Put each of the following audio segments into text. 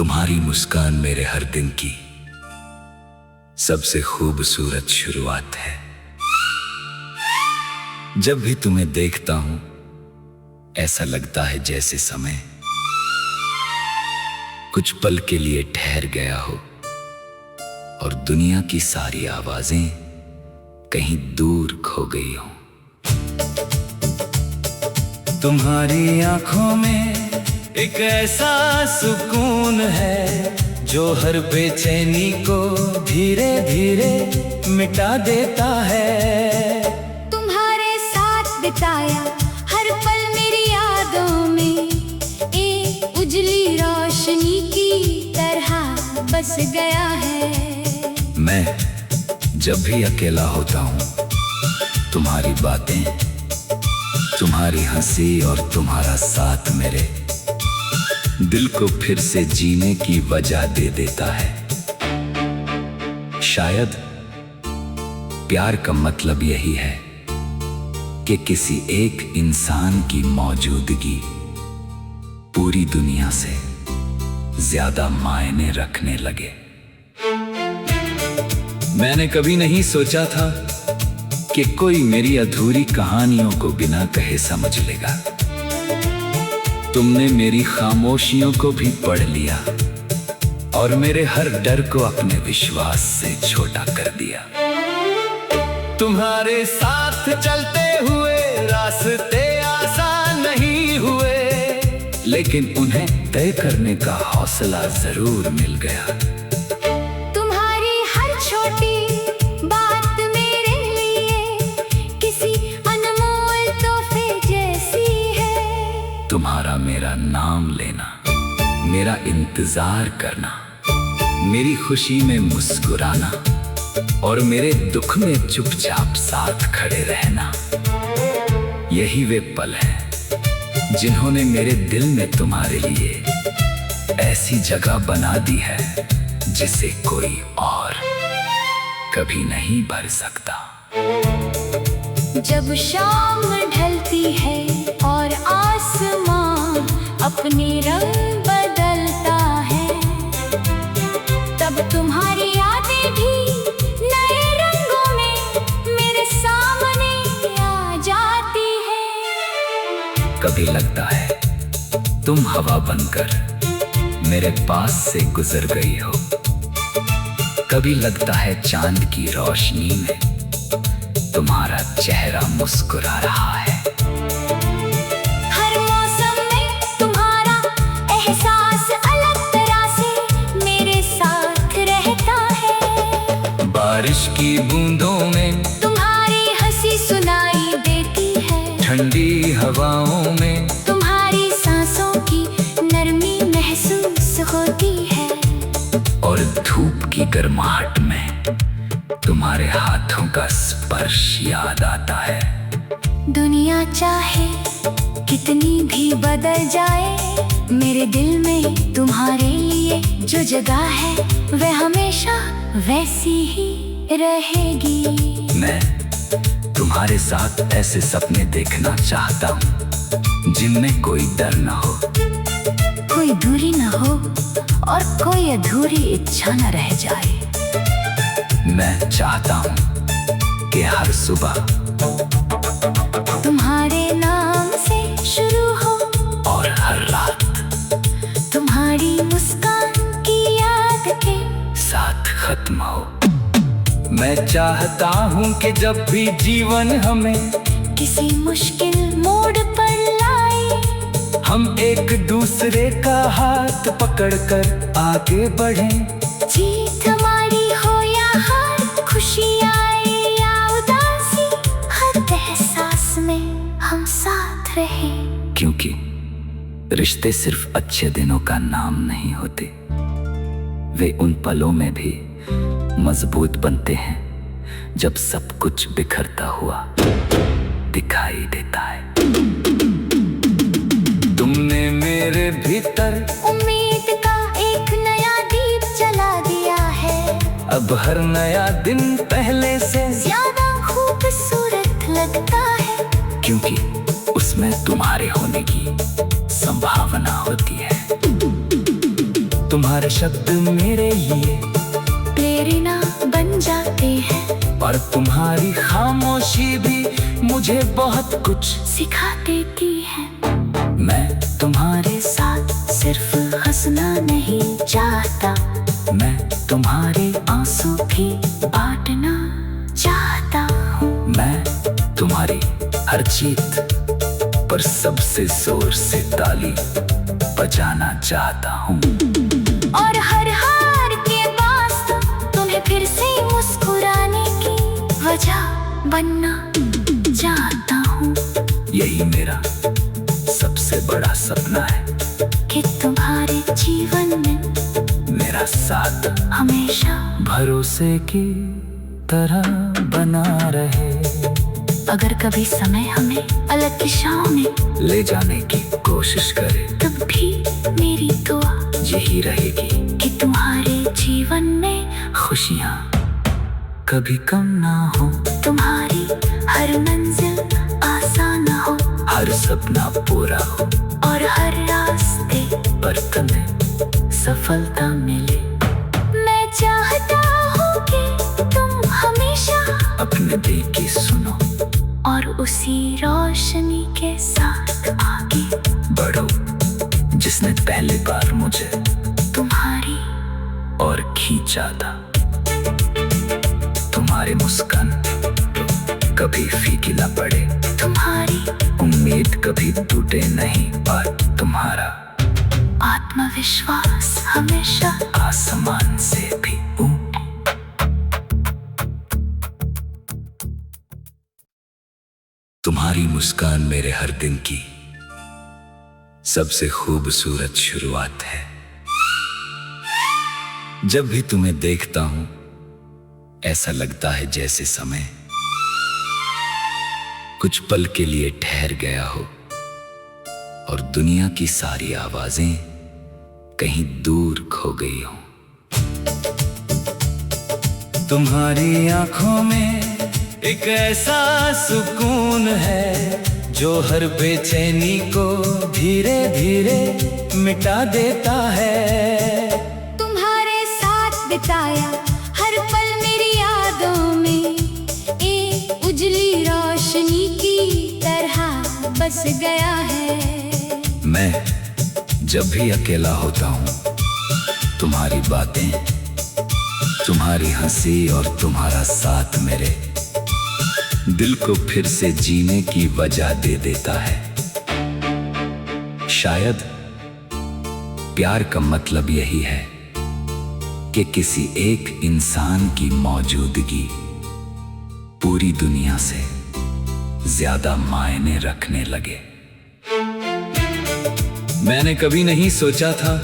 तुम्हारी मुस्कान मेरे हर दिन की सबसे खूबसूरत शुरुआत है। जब भी तुम्हें देखता हूं ऐसा लगता है जैसे समय कुछ पल के लिए ठहर गया हो और दुनिया की सारी आवाजें कहीं दूर खो गई हो। तुम्हारी आंखों में एक ऐसा सुकून है जो हर बेचैनी को धीरे धीरे मिटा देता है। तुम्हारे साथ बिताया हर पल मेरी यादों में एक उजली रोशनी की तरह बस गया है। मैं जब भी अकेला होता हूँ तुम्हारी बातें, तुम्हारी हंसी और तुम्हारा साथ मेरे दिल को फिर से जीने की वजह दे देता है। शायद प्यार का मतलब यही है कि किसी एक इंसान की मौजूदगी पूरी दुनिया से ज्यादा मायने रखने लगे। मैंने कभी नहीं सोचा था कि कोई मेरी अधूरी कहानियों को बिना कहे समझ लेगा। तुमने मेरी खामोशियों को भी पढ़ लिया और मेरे हर डर को अपने विश्वास से छोटा कर दिया। तुम्हारे साथ चलते हुए रास्ते आसान नहीं हुए, लेकिन उन्हें तय करने का हौसला जरूर मिल गया। तुम्हारी हर छोटी बात मेरे लिए किसी अनमोल तोहफे जैसी है। तुम्हारा मेरा नाम लेना, मेरा इंतजार करना, मेरी खुशी में मुस्कुराना और मेरे दुख में चुपचाप साथ खड़े रहना, यही वे पल हैं जिन्होंने मेरे दिल में तुम्हारे लिए ऐसी जगह बना दी है जिसे कोई और कभी नहीं भर सकता। जब शाम ढलती है और आसमां अपने रंग बदलता है, तब तुम्हारी यादें भी नए रंगों में मेरे सामने आ जाती है। कभी लगता है तुम हवा बनकर मेरे पास से गुजर गई हो, कभी लगता है चांद की रोशनी में तुम्हारा चेहरा मुस्कुरा रहा है। हर मौसम में तुम्हारा एहसास अलग तरह से मेरे साथ रहता है। बारिश की बूंदों में तुम्हारी हंसी सुनाई देती है, ठंडी हवाओं में तुम्हारी सांसों की नरमी महसूस होती है, और धूप की गर्माहट में तुम्हारे हाथों का स्पर्श याद आता है। दुनिया चाहे कितनी भी बदल जाए, मेरे दिल में तुम्हारे लिए जो जगह है वह हमेशा वैसी ही रहेगी। मैं तुम्हारे साथ ऐसे सपने देखना चाहता हूँ जिनमें कोई डर न हो, कोई दूरी न हो और कोई अधूरी इच्छा न रह जाए। मैं चाहता हूँ कि हर सुबह तुम्हारे नाम से शुरू हो और हर रात तुम्हारी मुस्कान की याद के साथ खत्म हो। मैं चाहता हूँ कि जब भी जीवन हमें किसी मुश्किल मोड़ पर लाए, हम एक दूसरे का हाथ पकड़कर आगे बढ़ें। जीत हमारी हो या हार, खुशी आए या उदासी, हर एहसास में हम साथ रहे। क्योंकि रिश्ते सिर्फ अच्छे दिनों का नाम नहीं होते, वे उन पलों में भी मजबूत बनते हैं जब सब कुछ बिखरता हुआ दिखाई देता है। तुमने मेरे भीतर उम्मीद का एक नया दीप जला दिया है, अब हर नया दिन पहले से ज्यादा खूबसूरत लगता है, क्योंकि उसमें तुम्हारे होने की संभावना होती है। तुम्हारे शब्द मेरे लिए प्रेरणा बन जाते हैं और तुम्हारी खामोशी भी मुझे बहुत कुछ सिखा देती है। मैं तुम्हारे साथ सिर्फ हंसना नहीं चाहता, मैं तुम्हारे आंसू भी बांटना चाहता हूँ। मैं तुम्हारी हर जीत पर सबसे जोर से ताली बजाना चाहता हूँ और हर हार के बाद तुम्हें फिर से मुस्कुराने की वजह बनना चाहता हूँ। यही मेरा सबसे बड़ा सपना है कि तुम्हारे जीवन में मेरा साथ हमेशा भरोसे की तरह बना रहे। अगर कभी समय हमें अलग दिशाओं में ले जाने की कोशिश करे तब भी मेरी दुआ यही रहेगी कि तुम्हारे जीवन में खुशियाँ कभी कम ना हो, तुम्हारी हर मंजिल आसान हो, हर सपना पूरा हो और हर रास्ते पर तुम्हें सफलता मिले। मैं चाहता हूँ कि तुम हमेशा अपने दिल की सुनो और उसी रोशनी के साथ आगे बढ़ो जिसने पहली बार मुझे तुम्हारी और खींचा था। तुम्हारी मुस्कान कभी फीकी ना पड़े, तुम्हारी उम्मीद कभी टूटे नहीं और तुम्हारा आत्मविश्वास हमेशा आसमान से भी ऊंचा। तुम्हारी मुस्कान मेरे हर दिन की सबसे खूबसूरत शुरुआत है। जब भी तुम्हें देखता हूं ऐसा लगता है जैसे समय कुछ पल के लिए ठहर गया हो और दुनिया की सारी आवाजें कहीं दूर खो गई हो। तुम्हारी आंखों में एक ऐसा सुकून है जो हर बेचैनी को धीरे धीरे मिटा देता है। तुम्हारे साथ बिताया हर पल मेरी यादों में एक उजली रोशनी की तरह बस गया है। मैं जब भी अकेला होता हूँ तुम्हारी बातें, तुम्हारी हंसी और तुम्हारा साथ मेरे दिल को फिर से जीने की वजह दे देता है। शायद प्यार का मतलब यही है कि किसी एक इंसान की मौजूदगी पूरी दुनिया से ज्यादा मायने रखने लगे। मैंने कभी नहीं सोचा था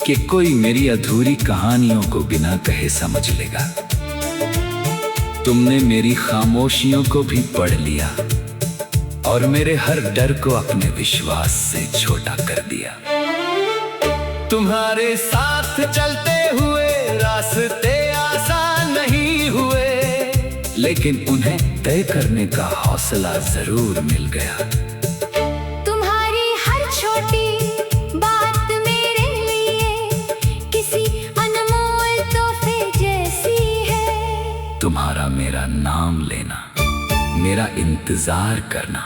कि कोई मेरी अधूरी कहानियों को बिना कहे समझ लेगा। तुमने मेरी खामोशियों को भी पढ़ लिया और मेरे हर डर को अपने विश्वास से छोटा कर दिया। तुम्हारे साथ चलते हुए रास्ते आसान नहीं हुए, लेकिन उन्हें तय करने का हौसला जरूर मिल गया। तुम्हारी हर छोटी बात मेरे लिए किसी अनमोल तोहफे जैसी है। तुम्हारा मेरा नाम लेना, मेरा इंतजार करना,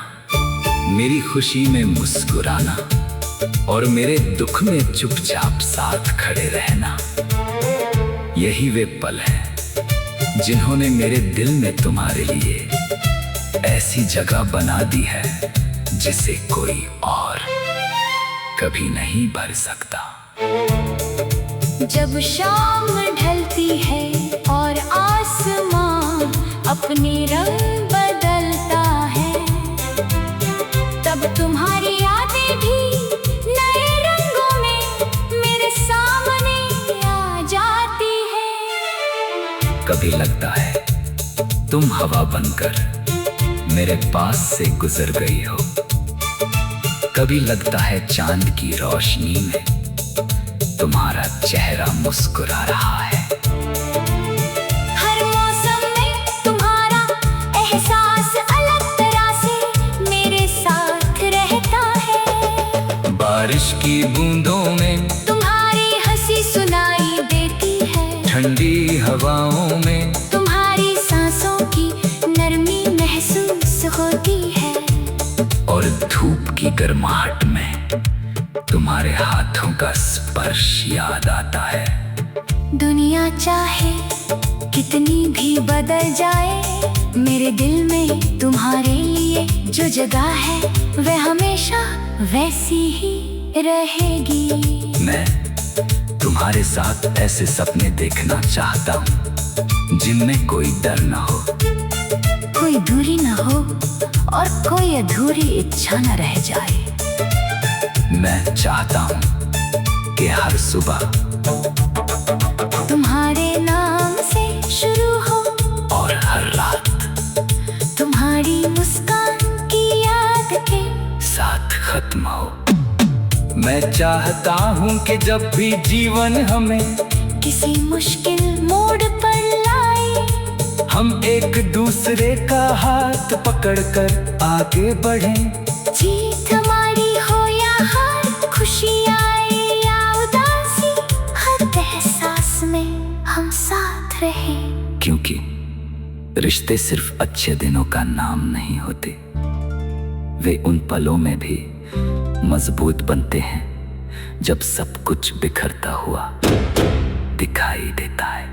मेरी खुशी में मुस्कुराना और मेरे दुख में चुपचाप साथ खड़े रहना, यही वे पल हैं जिन्होंने मेरे दिल में तुम्हारे लिए ऐसी जगह बना दी है जिसे कोई और कभी नहीं भर सकता। जब शाम ढलती है और आसमां अपने रंग बदलता है, तब तुम्हारी यादें भी नए रंगों में मेरे सामने आ जाती है। कभी लगता है तुम हवा बनकर मेरे पास से गुजर गई हो, कभी लगता है चांद की रोशनी में तुम्हारा चेहरा मुस्कुरा रहा है। हर मौसम में तुम्हारा एहसास अलग तरह से मेरे साथ रहता है। बारिश की बूंदों में तुम्हारी हंसी ठंडी हवाओं में तुम्हारी सांसों की नरमी महसूस होती है। और धूप की गर्माहट में तुम्हारे हाथों का स्पर्श याद आता है। दुनिया चाहे कितनी भी बदल जाए, मेरे दिल में तुम्हारे लिए जो जगह है वह हमेशा वैसी ही रहेगी। मैं तुम्हारे साथ ऐसे सपने देखना चाहता हूँ जिनमें कोई डर न हो, कोई दूरी न हो और कोई अधूरी इच्छा न रह जाए। मैं चाहता हूँ कि हर सुबह तुम्हारे नाम से शुरू हो और हर रात तुम्हारी मुस्कान की याद के साथ खत्म हो। मैं चाहता हूँ कि जब भी जीवन हमें किसी मुश्किल मोड़ पर लाए, हम एक दूसरे का हाथ पकड़कर आगे बढ़ें। जीत हमारी हो या हार, खुशी आए या उदासी, हर एहसास में हम साथ रहे। क्योंकि रिश्ते सिर्फ अच्छे दिनों का नाम नहीं होते, वे उन पलों में भी मजबूत बनते हैं जब सब कुछ बिखरता हुआ दिखाई देता है।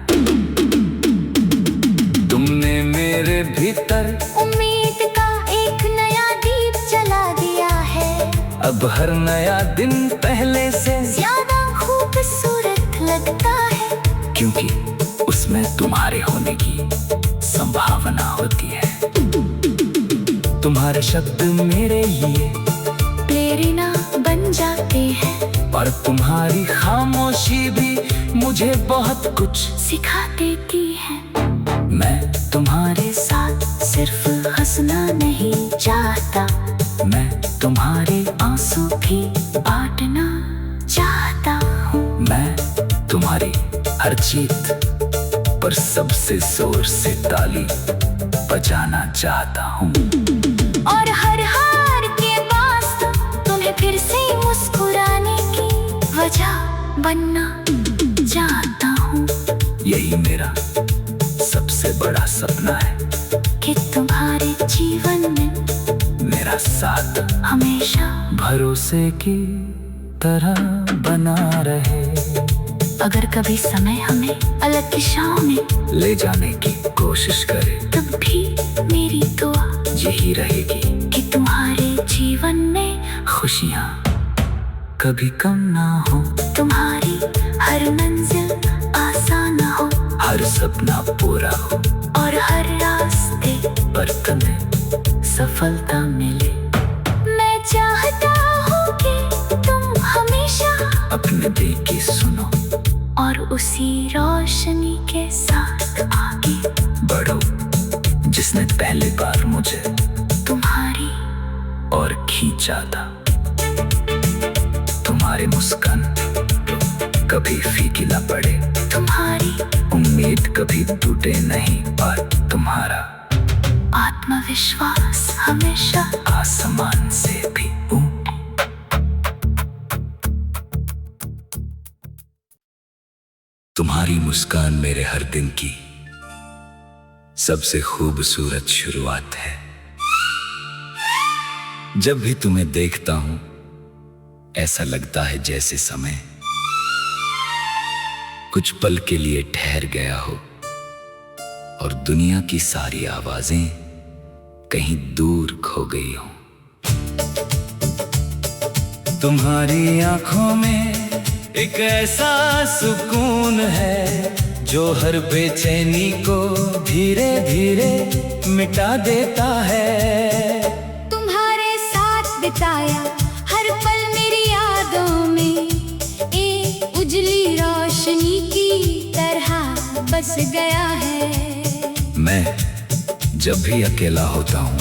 तुमने मेरे भीतर उम्मीद का एक नया दीप जला दिया है। अब हर नया दिन पहले से ज्यादा खूबसूरत लगता है, क्योंकि उसमें तुम्हारे होने की संभावना होती है। तुम्हारे शब्द मेरे लिए प्रेरणा बन जाते हैं और तुम्हारी खामोशी भी मुझे बहुत कुछ सिखा देती है। मैं तुम्हारे साथ सिर्फ हंसना नहीं चाहता, मैं तुम्हारे आंसू भी बांटना चाहता हूँ। मैं तुम्हारी हर जीत पर सबसे जोर से ताली बजाना चाहता हूँ। और हर हार के बाद तुम्हें फिर से मुस्कुराने की वजह बनना चाहता हूँ। यही मेरा सबसे बड़ा सपना है कि तुम्हारे जीवन में मेरा साथ हमेशा भरोसे की तरह बना रहे। अगर कभी समय हमें अलग दिशाओं में ले जाने की कोशिश करे तब भी मेरी दुआ यही रहेगी कि तुम्हारे जीवन में खुशियाँ कभी कम ना हो, तुम्हारी हर मंजिल आसान हो, हर सपना पूरा हो और हर रास्ते पर तुम्हें सफलता मिले। मैं चाहता हूँ कि तुम हमेशा अपने दिल की सुनो और उसी रोशनी के साथ आगे बढ़ो जिसने पहली बार मुझे तुम्हारी और खींचा था। तुम्हारी मुस्कान कभी फीकी न पड़े, तुम्हारी उम्मीद कभी टूटे नहीं, और तुम्हारा आत्मविश्वास हमेशा आसमान से भी ऊपर। तुम्हारी मुस्कान मेरे हर दिन की सबसे खूबसूरत शुरुआत है। जब भी तुम्हें देखता हूं ऐसा लगता है जैसे समय कुछ पल के लिए ठहर गया हो और दुनिया की सारी आवाजें कहीं दूर खो गई हो। तुम्हारी आंखों में एक ऐसा सुकून है जो हर बेचैनी को धीरे धीरे मिटा देता है। तुम्हारे साथ बिताया हर पल मेरी यादों में एक उजली रोशनी की तरह बस गया है। मैं जब भी अकेला होता हूँ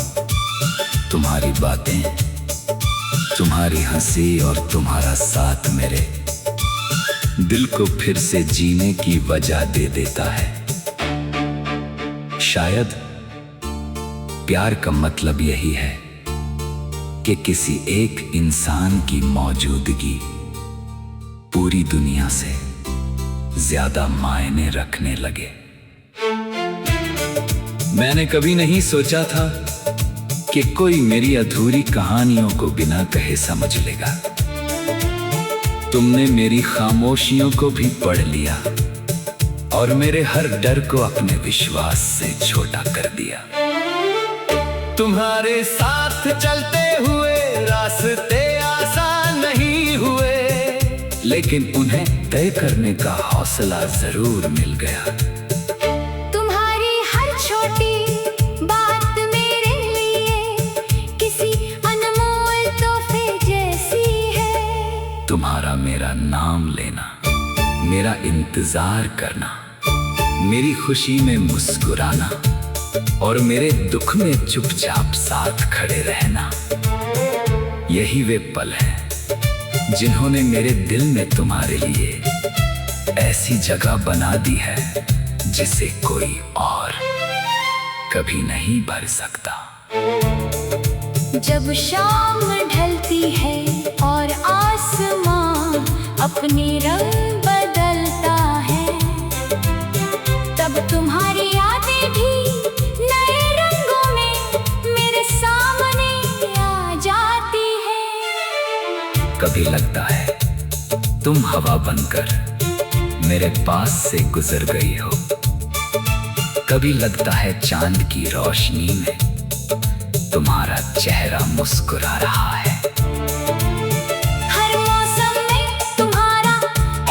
तुम्हारी बातें, तुम्हारी हंसी और तुम्हारा साथ मेरे दिल को फिर से जीने की वजह दे देता है। शायद प्यार का मतलब यही है कि किसी एक इंसान की मौजूदगी पूरी दुनिया से ज्यादा मायने रखने लगे। मैंने कभी नहीं सोचा था कि कोई मेरी अधूरी कहानियों को बिना कहे समझ लेगा। तुमने मेरी खामोशियों को भी पढ़ लिया और मेरे हर डर को अपने विश्वास से छोटा कर दिया। तुम्हारे साथ चलते हुए रास्ते आसान नहीं हुए, लेकिन उन्हें तय करने का हौसला जरूर मिल गया। तुम्हारी हर छोटी बात मेरे लिए किसी अनमोल तोहफे जैसी है। तुम्हारा मेरा नाम लेना, मेरा इंतजार करना, मेरी खुशी में मुस्कुराना और मेरे दुख में चुपचाप साथ खड़े रहना, यही वे पल हैं जिन्होंने मेरे दिल में तुम्हारे लिए ऐसी जगह बना दी है जिसे कोई और कभी नहीं भर सकता। जब शाम ढलती है और आसमां अपने रंग बदलता है, तब तुम्हारी यादें भी नए रंगों में मेरे सामने आ जाती है। कभी लगता है तुम हवा बनकर मेरे पास से गुजर गई हो, कभी लगता है चांद की रोशनी में तुम्हारा चेहरा मुस्कुरा रहा है। हर मौसम में तुम्हारा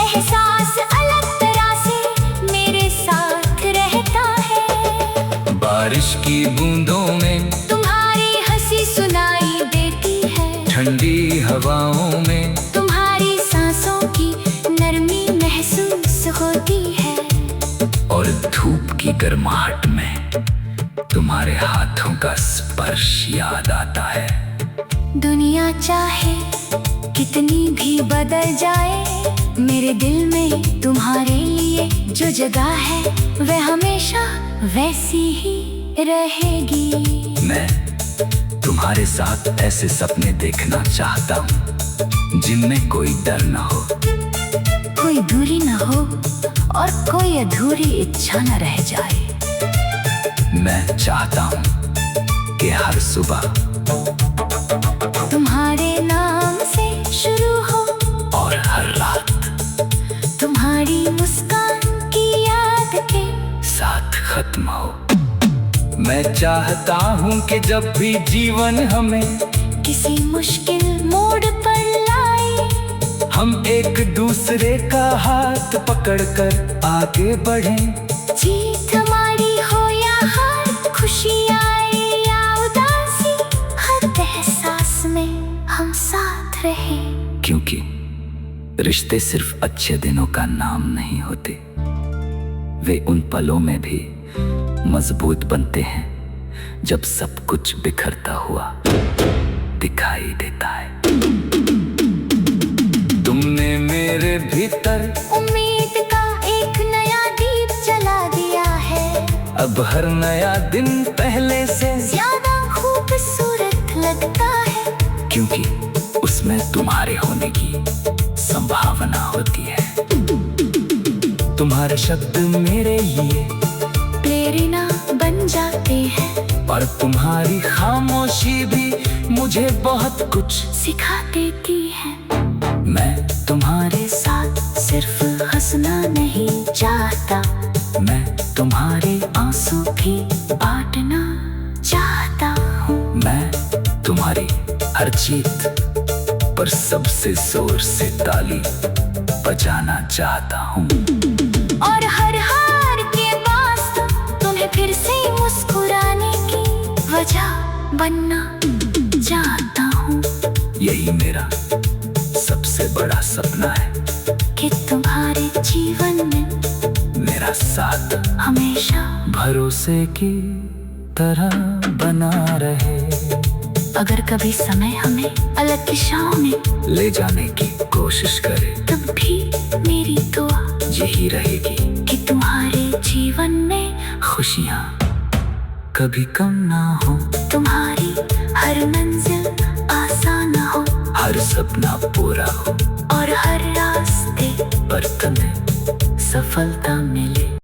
एहसास अलग तरह से मेरे साथ रहता है। बारिश की बूंदों में तुम्हारी हंसी सुनाई देती है, ठंडी हवाओं में तुम्हारी सांसों की नरमी महसूस होती है, और धूप की गर्माहट में तुम्हारे हाथों का स्पर्श याद आता है। दुनिया चाहे कितनी भी बदल जाए, मेरे दिल में तुम्हारे लिए जो जगह है वह हमेशा वैसी ही रहेगी। मैं तुम्हारे साथ ऐसे सपने देखना चाहता हूँ जिनमें कोई डर न हो, कोई दूरी न हो और कोई अधूरी इच्छा न रह जाए। मैं चाहता हूँ कि हर सुबह तुम्हारे नाम से शुरू हो और हर रात तुम्हारी मुस्कान की याद के साथ खत्म हो। मैं चाहता हूँ कि जब भी जीवन हमें किसी मुश्किल मोड़ पर लाए, हम एक दूसरे का हाथ पकड़कर आगे बढ़ें। जीत हमारी हो या हार, खुशी आए या उदासी, हर एहसास में हम साथ रहे। क्योंकि रिश्ते सिर्फ अच्छे दिनों का नाम नहीं होते, वे उन पलों में भी मजबूत बनते हैं जब सब कुछ बिखरता हुआ दिखाई देता है। तुमने मेरे भीतर उम्मीद का एक नया दीप जला दिया है, अब हर नया दिन पहले से ज्यादा खूबसूरत लगता है, क्योंकि उसमें तुम्हारे होने की संभावना होती है। तुम्हारे शब्द मेरे लिए प्रेरणा बन जाते हैं और तुम्हारी खामोशी भी मुझे बहुत कुछ सिखा देती है। मैं तुम्हारे साथ सिर्फ हंसना नहीं चाहता, मैं तुम्हारे आंसू भी बांटना चाहता हूँ। मैं तुम्हारी हर जीत पर सबसे जोर से ताली बजाना चाहता हूँ, और हर हार के बाद तुम्हें फिर से मुस्कुराने की वजह बनना चाहता हूँ। यही मेरा सबसे बड़ा सपना है कि तुम्हारे जीवन में मेरा साथ हमेशा भरोसे की तरह बना रहे। अगर कभी समय हमें अलग दिशाओं में ले जाने की कोशिश करे, तब भी मेरी दुआ यही रहेगी कि तुम्हारे जीवन में खुशियाँ कभी कम ना हो, तुम्हारी हर मंजिल आसान हो, हर सपना पूरा हो और हर रास्ते पर तुम्हें सफलता मिले।